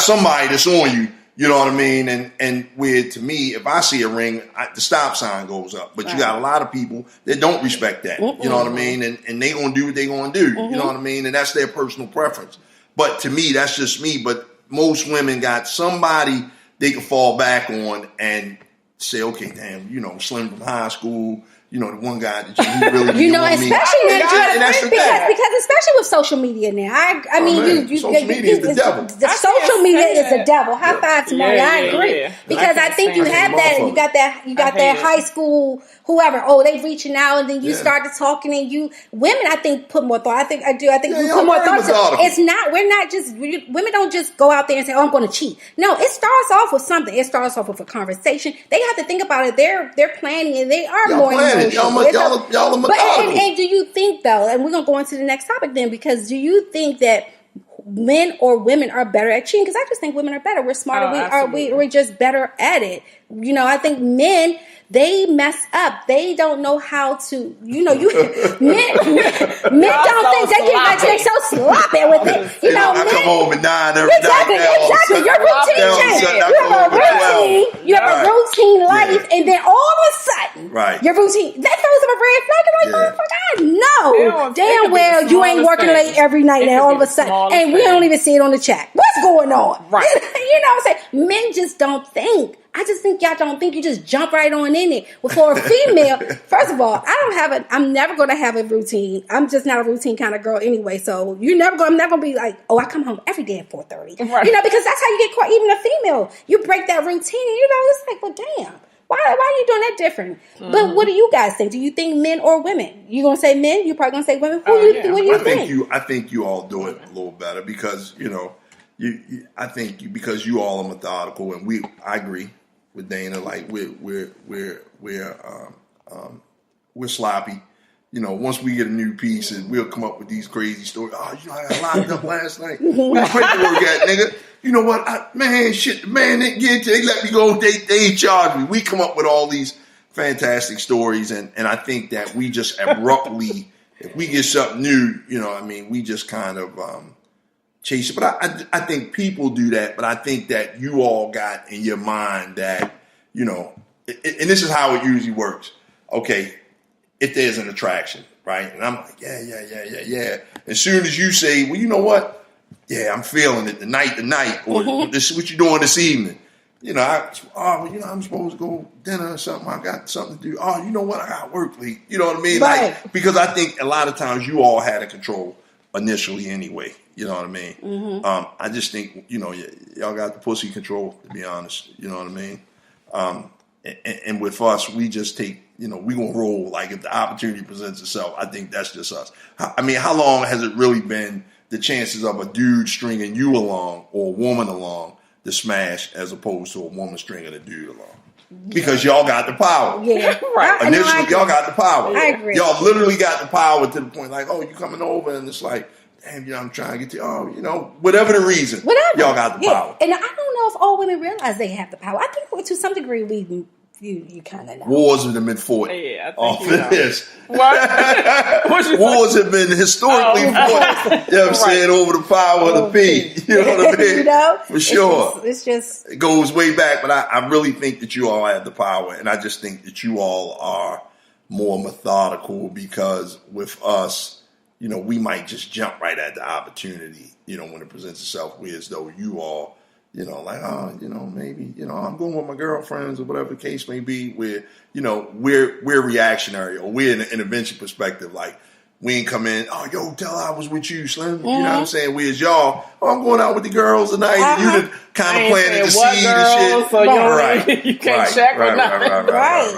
somebody that's on you. You know what I mean? And where, to me, if I see a ring, the stop sign goes up. But you got a lot of people that don't respect that. You know what I mean? And they going to do what they going to do. You know what I mean? And that's their personal preference. But to me, that's just me. But most women got somebody they can fall back on and say, okay, damn, you know, Slim from high school, you know, the one guy that you really you know, especially because especially with social media now. I mean, social media is the devil. The social media is the devil. High five to Marty. I agree because I think you have that. You got that high school whoever. Oh, they reaching out, and then you started talking, and women I think put more thought. I think we put more thought. It's not. We're not just women don't just go out there and say, oh, I'm going to cheat. No, it starts off with something. It starts off with a conversation. They have to think about it. They're planning, and they are more emotional. Y'all are methodical. And do you think, though, and we're going to go into the next topic then, because do you think that men or women are better at cheating? Because I just think women are better. We're smarter. We're just better at it. You know, I think men, they mess up. They don't know how to, men don't think they're so sloppy with it. You know, I come home at 9 every exactly. Your routine changes. You have a routine life, and then all of a sudden, your routine, that throws up a red flag. And like, motherfucker, I know damn well you ain't working late every night, and all of a sudden, and we don't even see it on the chat. What's going on? Right. You know what I'm saying? Men just don't think. I just think y'all don't think, you just jump right on in it. Well, for a female, first of all, I'm never going to have a routine. I'm just not a routine kind of girl anyway. So I'm never going to be like, oh, I come home every day at 4:30. Right. You know, because that's how you get caught. Even a female, you break that routine, and it's like, well, damn. Why are you doing that different? Mm-hmm. But what do you guys think? Do you think men or women? You gonna say men? You probably gonna say women. What do you think? I think you all do it a little better because I think because you all are methodical, and I agree with Dana. Like we're sloppy. You know, once we get a new piece, and we'll come up with these crazy stories. Oh, you know, I got locked up last night. Where the paperwork at, nigga? You know what? Man, didn't get to. They let me go. They charged me. We come up with all these fantastic stories, and I think that we just abruptly, if we get something new, you know, I mean, we just kind of chase it. But I think people do that. But I think that you all got in your mind that, you know, and this is how it usually works. Okay, if there's an attraction, right? And I'm like, yeah. As soon as you say, well, you know what? Yeah, I'm feeling it tonight, or this is what you're doing this evening. You know, I'm supposed to go dinner or something. I got something to do. Oh, you know what? I got work late. You know what I mean? Right. Like, because I think a lot of times you all had a control initially anyway. You know what I mean? Mm-hmm. I just think, you know, y'all got the pussy control, to be honest. You know what I mean? And with us, we just take, you know, we going to roll. Like, if the opportunity presents itself, I think that's just us. I mean, how long has it really been the chances of a dude stringing you along or a woman along to smash as opposed to a woman stringing a dude along? Because y'all got the power. Yeah, right. Initially, y'all got the power. I agree. Y'all literally got the power to the point like, oh, you coming over, and it's like, damn, you know, I'm trying to get to, oh, you know, whatever the reason, y'all got the power. And I don't know if all women realize they have the power. I think to some degree you kind of know. Wars have been fought off of this. What? Wars have been historically fought. You know what I'm saying? Over the power of the P. You know what I mean? You know? For sure. It's just. It goes way back, but I really think that you all have the power, and I just think that you all are more methodical because with us, you know, we might just jump right at the opportunity, you know, when it presents itself, as though you all, you know, like, oh, you know, maybe, you know, I'm going with my girlfriends or whatever the case may be, where, you know, we're reactionary, or we're in an intervention perspective. Like, we ain't come in, oh, yo, tell her I was with you, Slim. Mm-hmm. You know what I'm saying? Whereas y'all, oh, I'm going out with the girls tonight. And you done kind of planted the seed and shit. So you can't check or nothing. Right.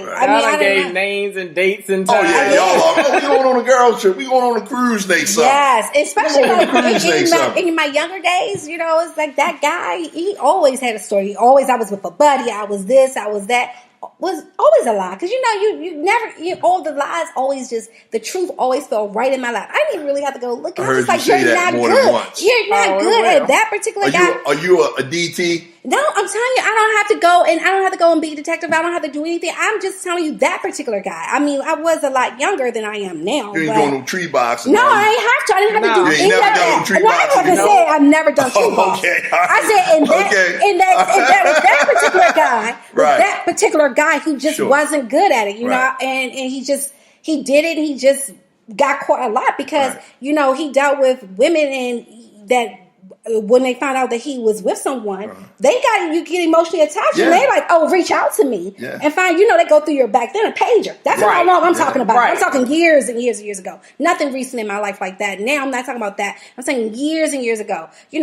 I gave names and dates and times. Oh, yeah, y'all are. We going on a girls trip. We going on a cruise next summer. Yes, especially like in my younger days, you know, it's like that guy, he always had a story. I was with a buddy. I was this, I was that. Was always a lie, because you know all the lies always just, the truth always fell right in my lap. I didn't really have to go look. I was just like, you're not good. You're not good at that particular guy. Are you a DT? No, I'm telling you, I don't have to go and be a detective. I don't have to do anything. I'm just telling you that particular guy. I mean, I was a lot younger than I am now. You ain't doing no tree boxing. No, I ain't have to. I didn't have to do any of that. No, I haven't said I've never done tree boxing. Okay. I said that particular guy, that particular guy who just wasn't good at it, you know, and he did it. And he just got caught a lot because he dealt with women and that. When they found out that he was with someone, you get emotionally attached, and they like, oh, reach out to me and find, they go through your back then a pager. That's how long I'm talking about. I'm talking years and years and years ago. Nothing recent in my life like that. Now I'm not talking about that. I'm saying years and years ago. You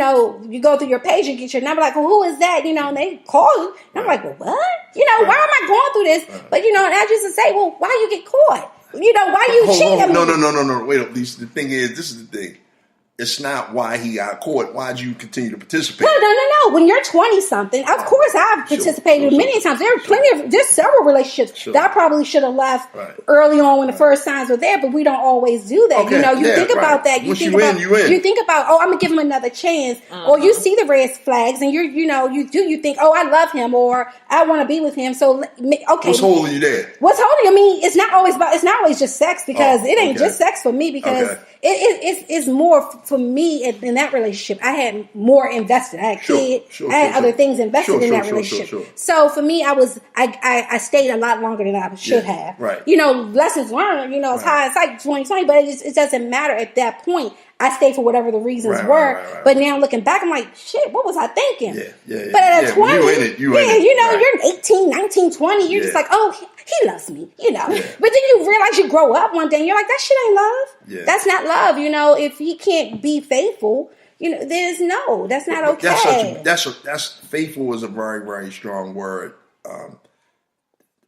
go through your pager, get your number, like, well, who is that? And they call you. And I'm like, well, what? Why am I going through this? But and I used to say, well, why you get caught? Why you cheating? No. Wait up. The thing is, this is the thing. It's not why he got caught. Why'd you continue to participate? No. When you're 20-something, of course I've participated many times. There's several relationships that I probably should have left early on when the first signs were there, but we don't always do that. Okay. You think about that. You think about, oh, I'm gonna give him another chance, or you see the red flags, and you think, oh, I love him, or I want to be with him. So okay, what's holding you there? What's holding? I mean, it's not always just sex because it ain't just sex for me because it's more. For me, in that relationship, I had more invested. I had kids. I had other things invested in that relationship. So for me, I stayed a lot longer than I should have. Right. Lessons learned. It's hindsight 2020, but it doesn't matter at that point. I stayed for whatever the reasons were. Right. But now looking back, I'm like, shit, what was I thinking? Yeah. But at 20, you in it. You're 18, 19, 20. You're just like, oh, he loves me, Yeah. But then you realize you grow up one day and you're like, that shit ain't love. Yeah. That's not love. If he can't be faithful, that's not okay. That's faithful is a very, very strong word.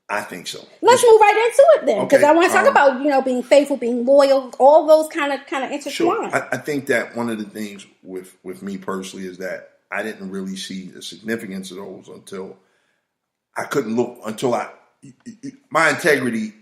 I think so. Let's move right into it then, because I want to talk about being faithful, being loyal, all those kind of intertwined. Sure. I think that one of the things with me personally is that I didn't really see the significance of those until my integrity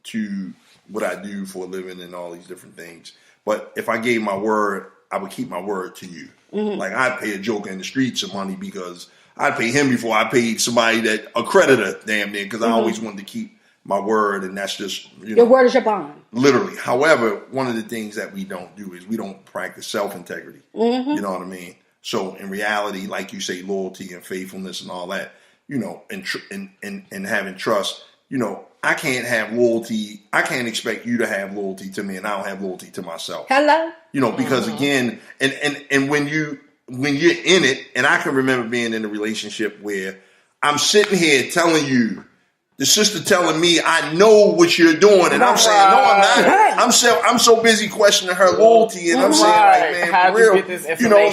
to what I do for a living and all these different things. But if I gave my word, I would keep my word to you. Mm-hmm. Like I'd pay a joker in the street some money because I'd pay him before I paid somebody a creditor, damn near, because I always wanted to keep my word, and that's just your word is your bond. Literally. However, one of the things that we don't do is we don't practice self-integrity. Mm-hmm. You know what I mean? So in reality, like you say, loyalty and faithfulness and all that, and having trust, I can't have loyalty. I can't expect you to have loyalty to me, and I don't have loyalty to myself. Hello? Because again, and when you're in it, and I can remember being in a relationship where I'm sitting here telling you, the sister telling me, I know what you're doing, and I'm saying, no, I'm not. I'm so busy questioning her loyalty, and I'm saying, like, man, how for real,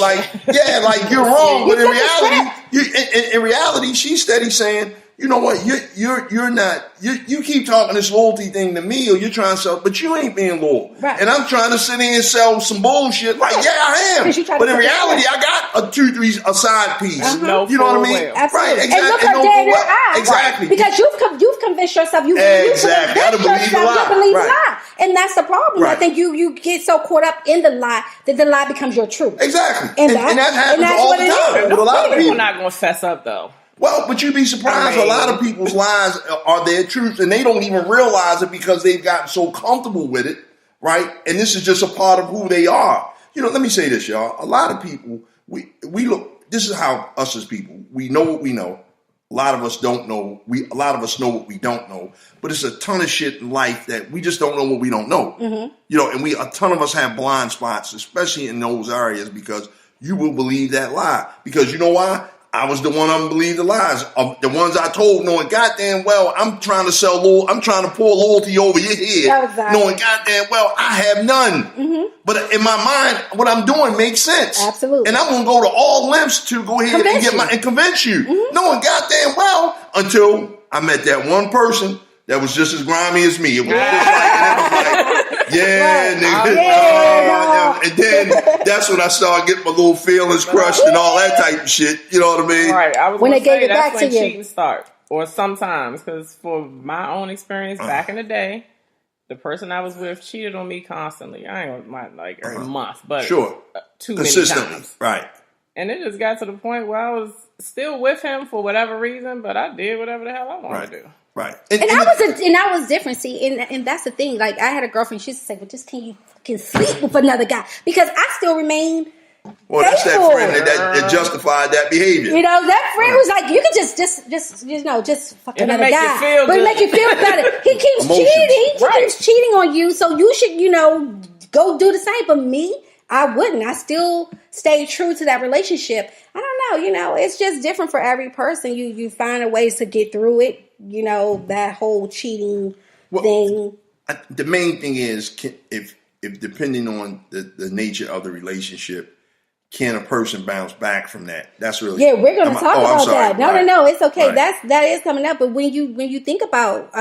like you're wrong. But in reality, she's steady saying, you know what, you're not, you keep talking this loyalty thing to me, or you're trying to sell, but you ain't being loyal. Right. And I'm trying to sit in and sell some bullshit. Like, yeah, I am. But in reality, I got a side piece. Uh-huh. You know what I mean? Absolutely. Right. Exactly. And look her dead in her eyes. Exactly. Because you've convinced yourself. You believe the lie. And that's the problem. Right. I think you get so caught up in the lie that the lie becomes your truth. Exactly. And that happens all the time with a lot of people. People not going to fess up, though. Well, but you'd be surprised. A lot of people's lies are their truth, and they don't even realize it because they've gotten so comfortable with it, right? And this is just a part of who they are. Let me say this, y'all. A lot of people, we look. This is how us as people, we know what we know. A lot of us don't know. A lot of us know what we don't know. But it's a ton of shit in life that we just don't know what we don't know. Mm-hmm. And a ton of us have blind spots, especially in those areas, because you will believe that lie. Because you know why? I was the one that believed the lies. The ones I told, knowing goddamn well I'm trying to I'm trying to pour loyalty over your head, exactly. Knowing goddamn well I have none. Mm-hmm. But in my mind, what I'm doing makes sense. Absolutely. And I'm going to go to all lengths to go ahead and convince you. Mm-hmm. Knowing goddamn well until I met that one person that was just as grimy as me. It was just like, nigga. And then that's when I started getting my little feelings crushed and all that type of shit. You know what I mean? Right. I was when going to say that's when cheating starts. Or sometimes, because for my own experience back in the day, the person I was with cheated on me constantly. I ain't gonna mind every month, but 2 many times. Right. And it just got to the point where I was still with him for whatever reason, but I did whatever the hell I wanted to do. Right. And I was different. See, and that's the thing. Like, I had a girlfriend. She used to say, "Well, just can sleep with another guy?" Because I still remain. Well, that's that friend that justified that behavior. You know, that friend was like, "You can just fuck another guy," but it make you feel better. He keeps cheating. He keeps cheating on you, so you should, go do the same. But me, I wouldn't. I still stay true to that relationship. I don't know. It's just different for every person. You find a ways to get through it. That whole cheating thing. The main thing is, if depending on the nature of the relationship, can a person bounce back from that? That's really we're going to talk about that. No, it's okay. Right. That is coming up. But when you think about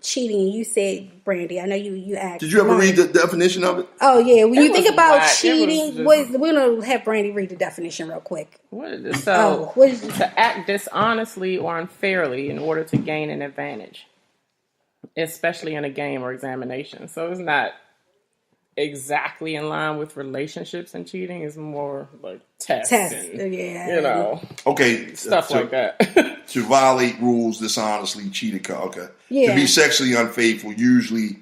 cheating, you said, Brandi, I know you asked. Did you ever read the definition of it? Oh yeah, when you think about cheating, we're going to have Brandi read the definition real quick. What is it? So to act dishonestly or unfairly in order to gain an advantage, especially in a game or examination. So it's not exactly in line with relationships and cheating. Is more like tests and, okay, stuff like that. To violate rules dishonestly, cheated. Okay, to be sexually unfaithful, usually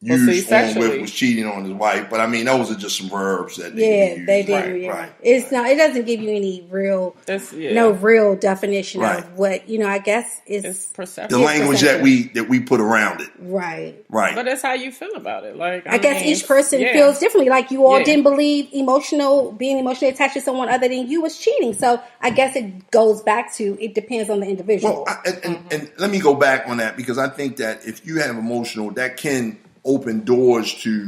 used on with was cheating on his wife. But I mean, those are just some verbs that they did. Right. It's not. It doesn't give you any real, no real definition of what I guess it's perception. The language that we put around it. Right. But that's how you feel about it. Like I guess each person feels differently. Like you all didn't believe being emotionally attached to someone other than you was cheating. So I guess it goes back to it depends on the individual. Well, and let me go back on that because I think that if you have emotional, that can open doors to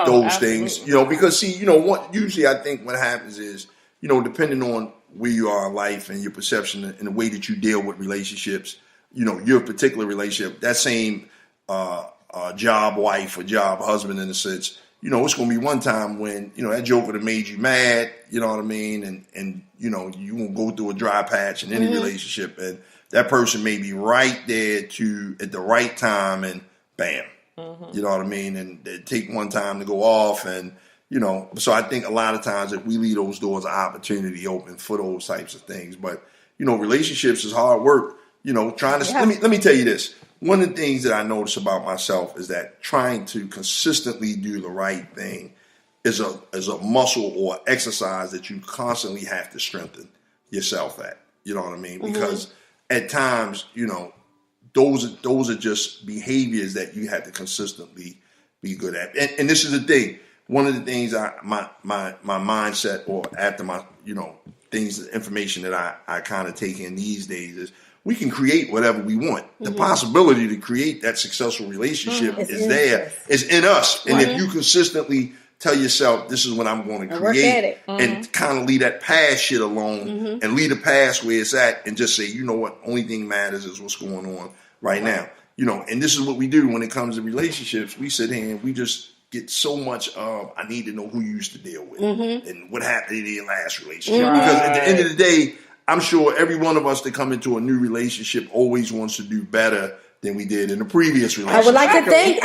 those things, because see, usually I think what happens is, depending on where you are in life and your perception and the way that you deal with relationships, your particular relationship, that same job wife or job husband in a sense, it's going to be one time when, that joke would have made you mad, you know what I mean? And you won't go through a dry patch in any relationship and that person may be right there at the right time and bam. You know what I mean? And they take one time to go off and, so I think a lot of times if we leave those doors of opportunity open for those types of things. But, relationships is hard work, trying to, let me tell you this. One of the things that I notice about myself is that trying to consistently do the right thing is a muscle or exercise that you constantly have to strengthen yourself at. You know what I mean? Because at times, those are just behaviors that you have to consistently be good at. And this is the thing. One of the things my mindset or after my, information that I kind of take in these days is we can create whatever we want. The possibility to create that successful relationship is there. It's in us. And if you consistently tell yourself, this is what I'm going to create and kind of leave that past shit alone and leave the past where it's at and just say, you know what, only thing matters is what's going on right now. And this is what we do when it comes to relationships. We sit here and we just get so much of, I need to know who you used to deal with and what happened in your last relationship. Because at the end of the day, I'm sure every one of us that come into a new relationship always wants to do better than we did in the previous relationship. I would like to think.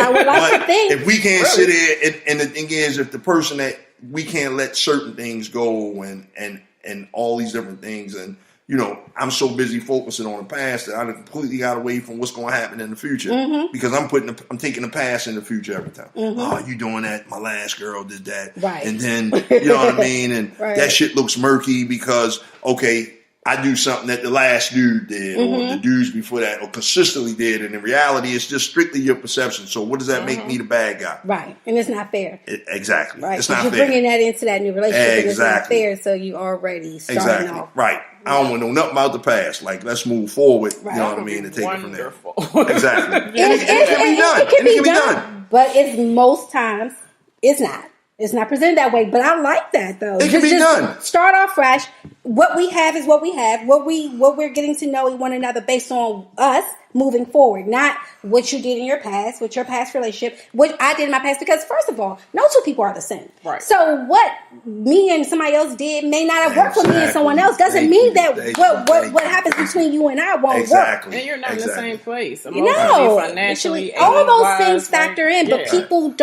If we can't sit here, and the thing is, if the person that we can't let certain things go and all these different things, and I'm so busy focusing on the past that I completely got away from what's going to happen in the future because I'm taking the past in the future every time. Oh, you doing that? My last girl did that, and then you know what I mean, and that shit looks murky because I do something that the last dude did or the dudes before that or consistently did. And in reality, it's just strictly your perception. So what does that make me the bad guy? Right. And it's not fair. Exactly. Right. It's not fair. You're bringing that into that new relationship. And it's not fair. So you already starting off. Right. I don't want to know nothing about the past. Like, let's move forward. Right. You know what I mean? And take it from there. Exactly. It can be done. But it's most times, it's not. It's not presented that way, but I like that though. It can be done. Start off fresh. What we have is what we have. What we're getting to know one another based on us, moving forward, not what you did in your past, with your past relationship, what I did in my past. Because first of all, no two people are the same. Right. So what me and somebody else did may not have worked for me and someone else. Doesn't mean that what happens between you and I won't work. And you're not in the same place. Financially, all those things factor in. But people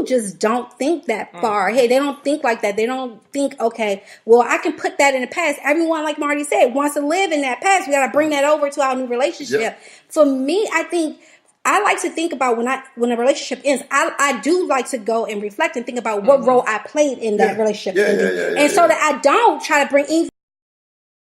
just don't think that far. Hey, they don't think like that. They don't think, okay, well, I can put that in the past. Everyone, like Marty said, wants to live in that past. We got to bring that over to our new relationship. Yep. For me, I think I like to think about when a relationship ends, I do like to go and reflect and think about what role I played in that relationship ending. So that I don't try to bring